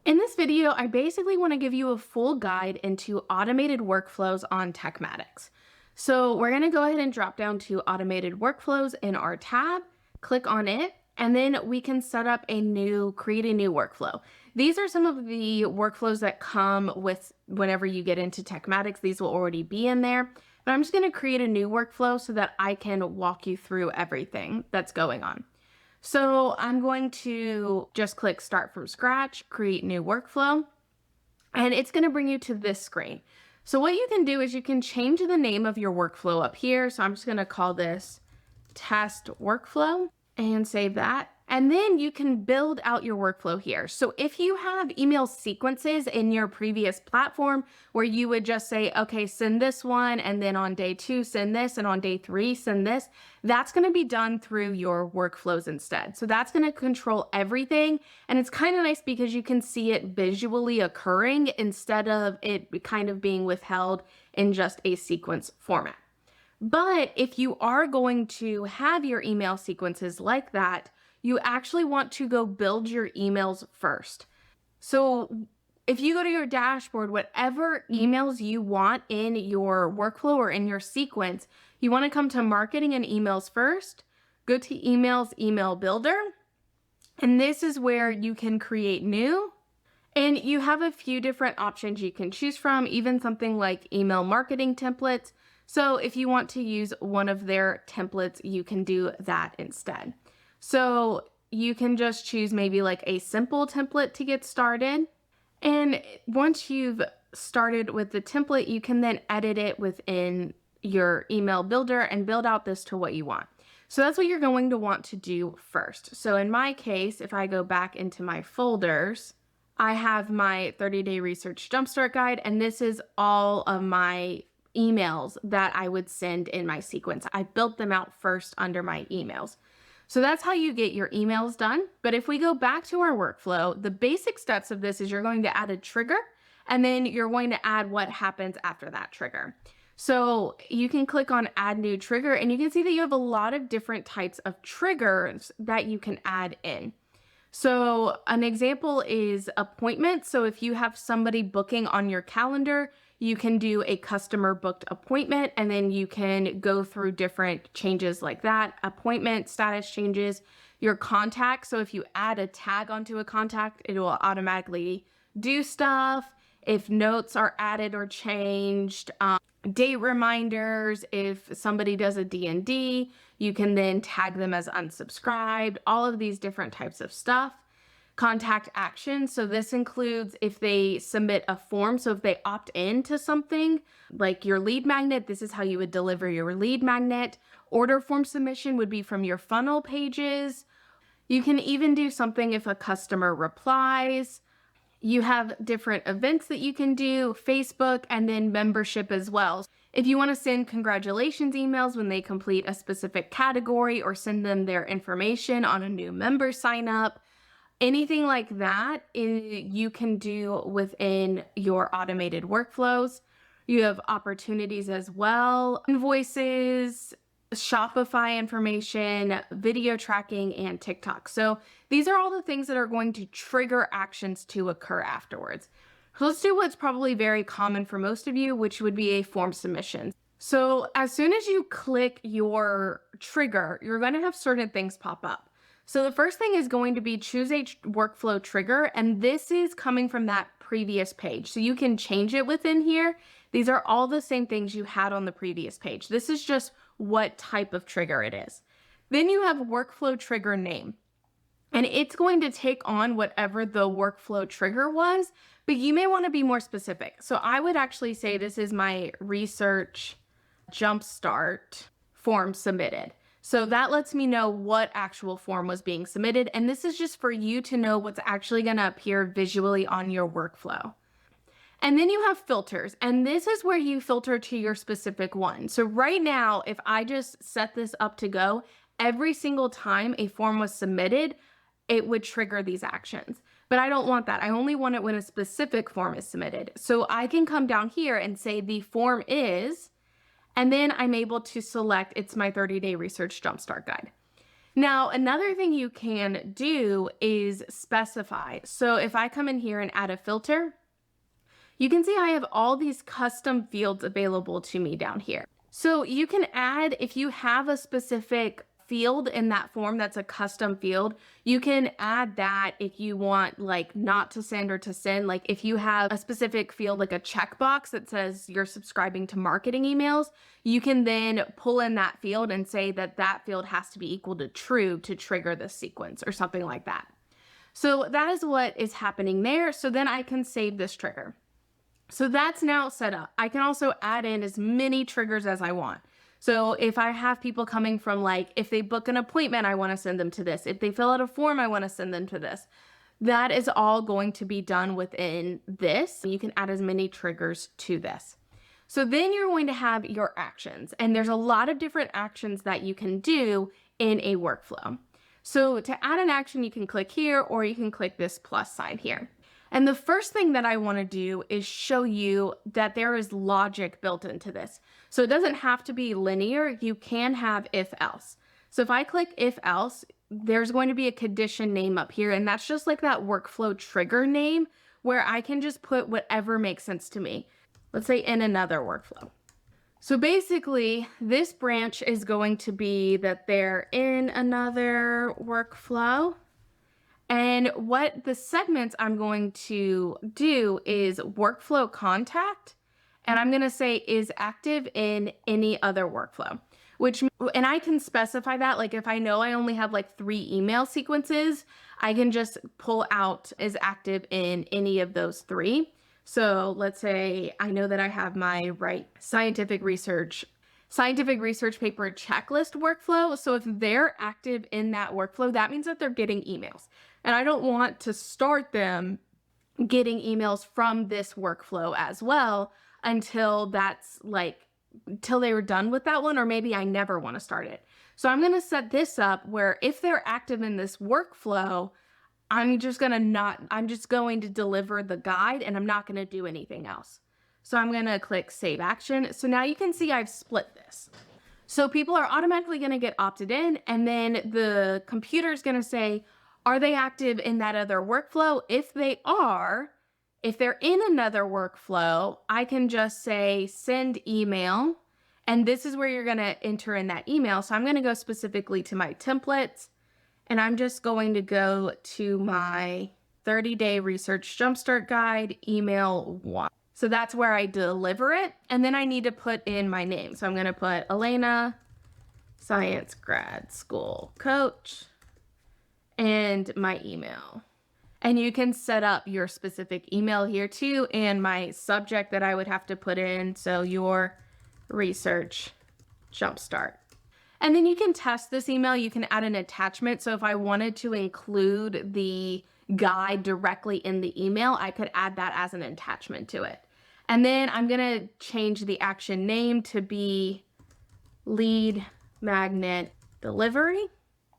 In this video, I basically want to give you a full guide into automated workflows on TekMatix. So we're going to go ahead and drop down to automated workflows in our tab, click on it, and then we can set up create a new workflow. These are some of the workflows that come with whenever you get into TekMatix. These will already be in there, but I'm just going to create a new workflow so that I can walk you through everything that's going on. So I'm going to just click Start from Scratch, Create New Workflow, and it's going to bring you to this screen. So what you can do is you can change the name of your workflow up here. So I'm just going to call this Test Workflow and save that. And then you can build out your workflow here. So if you have email sequences in your previous platform where you would just say, okay, send this one, and then on day 2, send this, and on day 3, send this, that's going to be done through your workflows instead. So that's going to control everything. And it's kind of nice because you can see it visually occurring instead of it kind of being withheld in just a sequence format. But if you are going to have your email sequences like that, you actually want to go build your emails first. So if you go to your dashboard, whatever emails you want in your workflow or in your sequence, you want to come to marketing and emails first, go to emails, email builder, and this is where you can create new. And you have a few different options you can choose from, even something like email marketing templates. So if you want to use one of their templates, you can do that instead. So you can just choose maybe like a simple template to get started. And once you've started with the template, you can then edit it within your email builder and build out this to what you want. So that's what you're going to want to do first. So in my case, if I go back into my folders, I have my 30-day research jumpstart guide, and this is all of my emails that I would send in my sequence. I built them out first under my emails. So that's how you get your emails done. But if we go back to our workflow, the basic steps of this is you're going to add a trigger, and then you're going to add what happens after that trigger. So you can click on Add New Trigger, and you can see that you have a lot of different types of triggers that you can add in. So an example is appointment. So if you have somebody booking on your calendar, you can do a customer booked appointment, and then you can go through different changes like that. Appointment status changes, your contact. So if you add a tag onto a contact, it will automatically do stuff. If notes are added or changed, date reminders, if somebody does a D&D, you can then tag them as unsubscribed, all of these different types of stuff. Contact action. So this includes if they submit a form. So if they opt into something like your lead magnet, this is how you would deliver your lead magnet. Order form submission would be from your funnel pages. You can even do something if a customer replies. You have different events that you can do, Facebook, and then membership as well. If you want to send congratulations emails when they complete a specific category or send them their information on a new member sign up, anything like that you can do within your automated workflows. You have opportunities as well, invoices, Shopify information, video tracking, and TikTok. So these are all the things that are going to trigger actions to occur afterwards. So let's do what's probably very common for most of you, which would be a form submission. So as soon as you click your trigger, you're going to have certain things pop up. So the first thing is going to be choose a workflow trigger, and this is coming from that previous page. So you can change it within here. These are all the same things you had on the previous page. This is just what type of trigger it is. Then you have workflow trigger name, and it's going to take on whatever the workflow trigger was, but you may want to be more specific. So I would actually say this is my research jumpstart form submitted. So that lets me know what actual form was being submitted. And this is just for you to know what's actually going to appear visually on your workflow. And then you have filters, and this is where you filter to your specific one. So right now, if I just set this up to go, every single time a form was submitted, it would trigger these actions. But I don't want that. I only want it when a specific form is submitted. So I can come down here and say the form is, and then I'm able to select it's my 30-day research jumpstart guide. Now, another thing you can do is specify. So if I come in here and add a filter, you can see I have all these custom fields available to me down here. So you can add, if you have a specific field in that form that's a custom field, you can add that if you want like not to send or to send. Like if you have a specific field, like a checkbox that says you're subscribing to marketing emails, you can then pull in that field and say that that field has to be equal to true to trigger this sequence or something like that. So that is what is happening there. So then I can save this trigger. So that's now set up. I can also add in as many triggers as I want. So if I have people coming from like, if they book an appointment, I want to send them to this. If they fill out a form, I want to send them to this. That is all going to be done within this. You can add as many triggers to this. So then you're going to have your actions, and there's a lot of different actions that you can do in a workflow. So to add an action, you can click here, or you can click this plus sign here. And the first thing that I want to do is show you that there is logic built into this. So it doesn't have to be linear. You can have if else. So if I click if else, there's going to be a condition name up here. And that's just like that workflow trigger name where I can just put whatever makes sense to me. Let's say in another workflow. So basically this branch is going to be that they're in another workflow. And what the segments I'm going to do is workflow contact, and I'm going to say is active in any other workflow, and I can specify that. Like if I know I only have like 3 email sequences, I can just pull out is active in any of those 3. So let's say I know that I have my scientific research paper checklist workflow. So if they're active in that workflow, that means that they're getting emails. And I don't want to start them getting emails from this workflow as well until they were done with that one, or maybe I never want to start it. So I'm going to set this up where if they're active in this workflow, I'm just going to deliver the guide and I'm not going to do anything else. So I'm going to click Save Action. So now you can see I've split this. So people are automatically going to get opted in, and then the computer is going to say, are they active in that other workflow? If they are, if they're in another workflow, I can just say send email. And this is where you're going to enter in that email. So I'm going to go specifically to my templates, and I'm just going to go to my 30-day research jumpstart guide, email 1. So that's where I deliver it. And then I need to put in my name. So I'm going to put Elena, Science Grad School Coach, and my email. And you can set up your specific email here too, and my subject that I would have to put in. So your research jumpstart. And then you can test this email. You can add an attachment. So if I wanted to include the guide directly in the email, I could add that as an attachment to it. And then I'm going to change the action name to be lead magnet delivery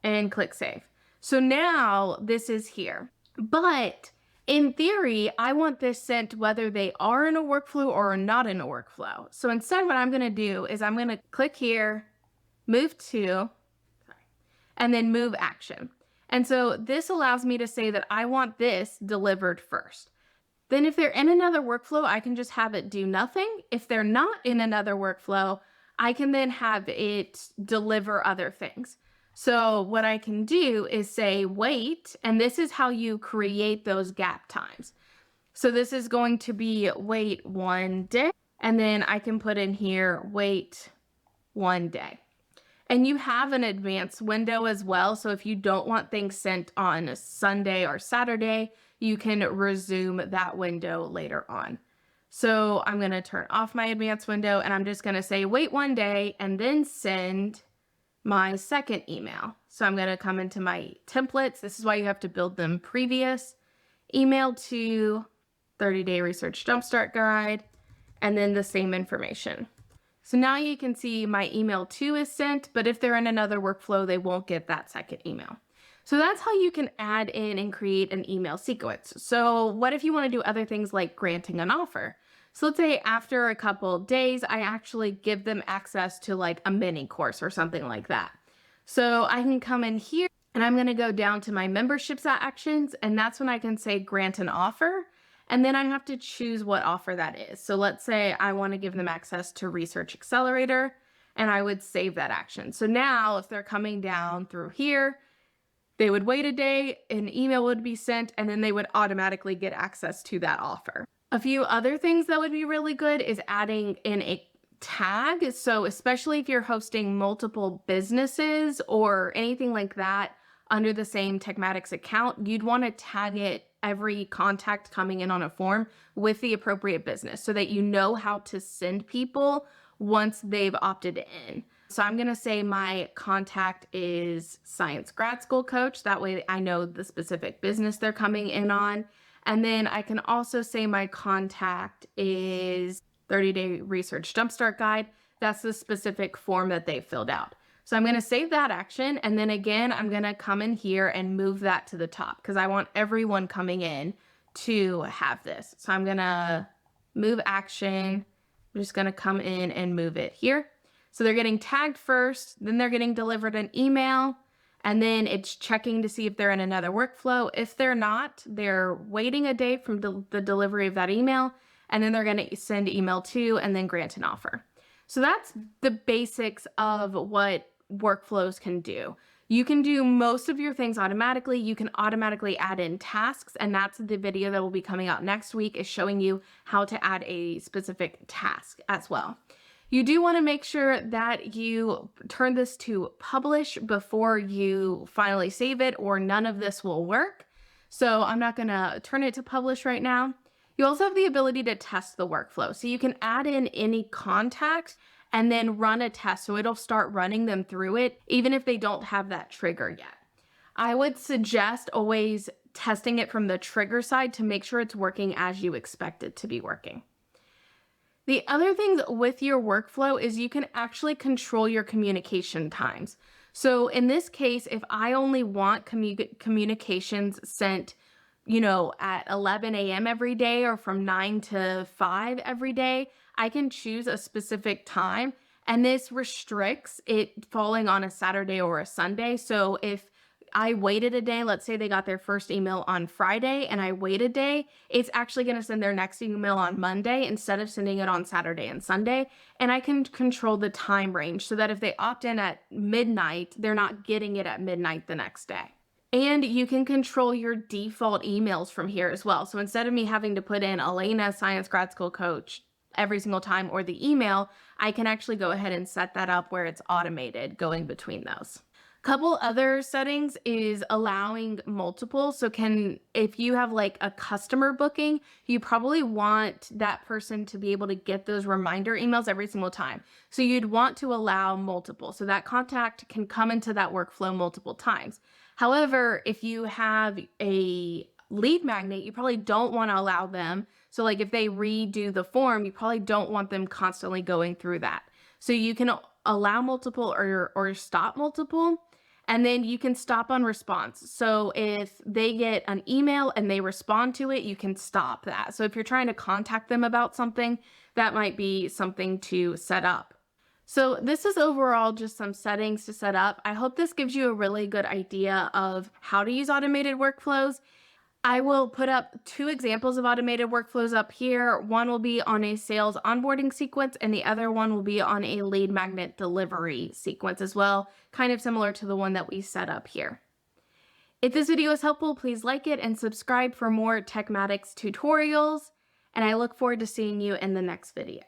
and click save. So now this is here, but in theory, I want this sent whether they are in a workflow or not in a workflow. So instead what I'm going to do is I'm going to click here, move to, and then move action. And so this allows me to say that I want this delivered first. Then if they're in another workflow, I can just have it do nothing. If they're not in another workflow, I can then have it deliver other things. So what I can do is say wait, and this is how you create those gap times. So this is going to be wait 1 day, and then I can put in here wait 1 day. And you have an advanced window as well. So if you don't want things sent on a Sunday or Saturday, you can resume that window later on. So I'm going to turn off my advanced window, and I'm just going to say wait 1 day and then send my second email. So I'm going to come into my templates. This is why you have to build them previous. Email to 30-day research jumpstart guide, and then the same information. So now you can see my email 2 is sent, but if they're in another workflow, they won't get that second email. So that's how you can add in and create an email sequence. So what if you want to do other things like granting an offer? So let's say after a couple days, I actually give them access to like a mini course or something like that. So I can come in here and I'm going to go down to my memberships actions, and that's when I can say grant an offer. And then I have to choose what offer that is. So let's say I want to give them access to Research Accelerator, and I would save that action. So now if they're coming down through here, they would wait a day, an email would be sent, and then they would automatically get access to that offer. A few other things that would be really good is adding in a tag. So especially if you're hosting multiple businesses or anything like that under the same TekMatix account, you'd want to tag it every contact coming in on a form with the appropriate business so that you know how to send people once they've opted in. So I'm going to say my contact is Science Grad School Coach. That way I know the specific business they're coming in on. And then I can also say my contact is 30-Day Research Jumpstart Guide. That's the specific form that they filled out. So I'm going to save that action. And then again, I'm going to come in here and move that to the top because I want everyone coming in to have this. So I'm going to move action. I'm just going to come in and move it here. So they're getting tagged first, then they're getting delivered an email, and then it's checking to see if they're in another workflow. If they're not, they're waiting a day from the delivery of that email, and then they're going to send email 2 and then grant an offer. So that's the basics of what workflows can do. You can do most of your things automatically. You can automatically add in tasks, and that's the video that will be coming out next week, is showing you how to add a specific task as well. You do want to make sure that you turn this to publish before you finally save it, or none of this will work. So I'm not going to turn it to publish right now. You also have the ability to test the workflow. So you can add in any contacts and then run a test. So it'll start running them through it, even if they don't have that trigger yet. I would suggest always testing it from the trigger side to make sure it's working as you expect it to be working. The other thing with your workflow is you can actually control your communication times. So in this case, if I only want communications sent, at 11 a.m. every day or from 9 to 5 every day, I can choose a specific time, and this restricts it falling on a Saturday or a Sunday. So if I waited a day, let's say they got their first email on Friday and I wait a day, it's actually going to send their next email on Monday instead of sending it on Saturday and Sunday. And I can control the time range so that if they opt in at midnight, they're not getting it at midnight the next day. And you can control your default emails from here as well. So instead of me having to put in Elena, Science Grad School Coach, every single time, or the email, I can actually go ahead and set that up where it's automated going between those. Couple other settings is allowing multiple. So if you have like a customer booking, you probably want that person to be able to get those reminder emails every single time. So you'd want to allow multiple. So that contact can come into that workflow multiple times. However, if you have a lead magnet, you probably don't want to allow them. So like if they redo the form, you probably don't want them constantly going through that. So you can allow multiple or stop multiple. And then you can stop on response. So if they get an email and they respond to it, you can stop that. So if you're trying to contact them about something, that might be something to set up. So this is overall just some settings to set up. I hope this gives you a really good idea of how to use automated workflows. I will put up 2 examples of automated workflows up here. One will be on a sales onboarding sequence, and the other one will be on a lead magnet delivery sequence as well, kind of similar to the one that we set up here. If this video is helpful, please like it and subscribe for more TekMatix tutorials, and I look forward to seeing you in the next video.